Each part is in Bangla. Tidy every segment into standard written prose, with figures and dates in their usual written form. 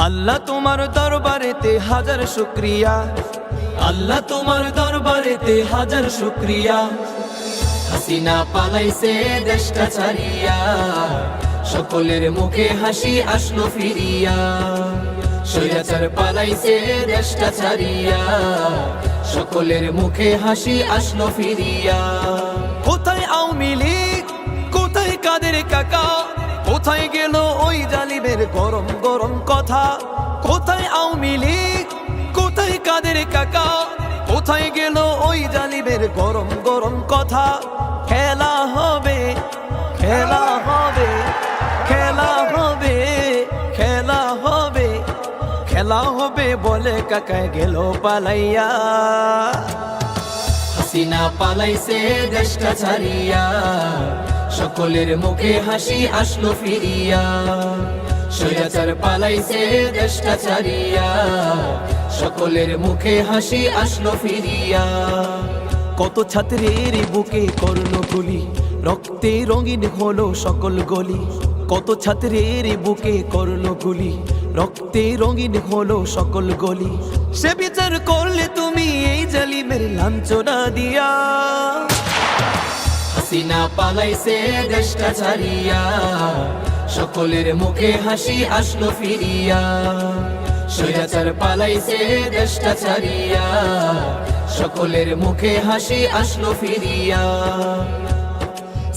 আল্লাহ তোমার দরবারেতে হাজার শুকরিয়া, আল্লাহ তোমার দরবারেতে হাজার শুকরিয়া। হাসিনা পালাইছে দেশটা ছাড়িয়া, সকলের মুখে হাসি আসলো ফিরিয়া। স্বৈরাচার পালাইছে দেশটা ছাড়িয়া, সকলের মুখে হাসি আসলো ফিরিয়া। কোথায় আওয়ামী লীগ, কোথায় কাদের কাকা, কোথায় গেল ওই জালিমের গরম গরম কথা। কোথায় আওয়ামী লীগ, কোথায় কাদের কাকা, কোথায় গেল ওই জালিমের গরম গরম কথা। খেলা হবে, খেলা হবে, খেলা হবে, খেলা হবে, খেলা হবে বলে কাকায় গেল পালাইয়া। হাসিনা পালাইছে দেশটা ছাড়িয়া, সকলের মুখে হাসি আসলো ফিরিয়া। স্বৈরাচার পালাইছে দেশটা ছাড়িয়া, সকলের মুখে হাসি আসলো ফিরিয়া। কত ছাত্রের বুকে করলো গুলি, রক্তে রঙিন হলো সকল গলি। কত ছাত্রের বুকে করলো গুলি, রক্তে রঙিন হলো সকল গলি। সে বিচার করলে তুমি এই জালিমের লাঞ্ছনা দিয়া। হাসিনা পালাইছে দেশটা ছাড়িয়া, সকলের মুখে হাসি আসলো ফিরিয়া। স্বৈরাচার পালাইছে দেশটা ছাড়িয়া, সকলের মুখে হাসি আসলো ফিরিয়া।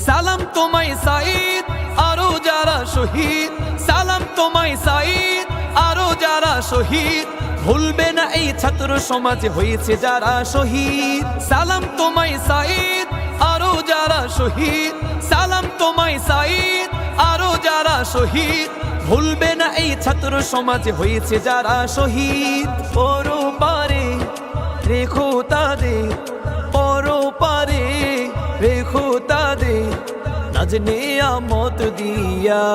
সালাম তোমায় সাঈদ, আরো যারা শহীদ। সালাম তোমায় সাঈদ, আরো যারা শহীদ। ভুলবে না এই ছাত্র সমাজে হয়েছে যারা শহীদ। সালাম তোমায় সাঈদ, আরো যারা শহীদ। সালাম তোমায় সাঈদ, আরো যারা শহীদ। ভুলবে না এই ছাত্র সমাজে হয়েছে যারা শহীদ। পরপারে রেখো তাদের, পরপারে রেখো তাদের, নাজনে আমত দিয়া।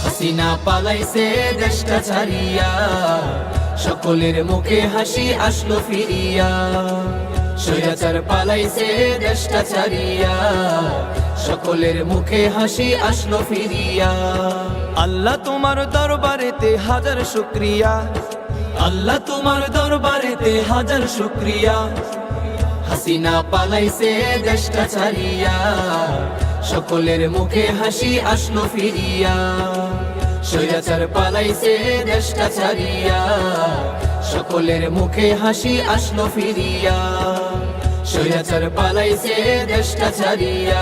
হাসিনা পালাইছে দেশটা ছাড়িয়া, সকলের মুখে হাসি আসলো ফিরিয়া। স্বৈরাচার পালাইছে দেশটা ছাড়িয়া, সকলের মুখে হাসি আসলো ফিরিয়া। আল্লাহ তোমার দরবারেতে হাজার শুকরিয়া, আল্লাহ তোমার দরবারেতে হাজার শুকরিয়া। হাসিনা পালাইছে দেশটা ছাড়িয়া, সকলের মুখে হাসি আসলো ফিরিয়া। স্বৈরাচার পালাইছে দেশটা ছাড়িয়া, সকলের মুখে হাসি আসলো ফিরিয়া। স্বৈরাচার পালাইছে দেশটা ছাড়িয়া,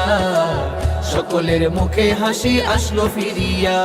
সকলের মুখে হাসি আসলো ফিরিয়া।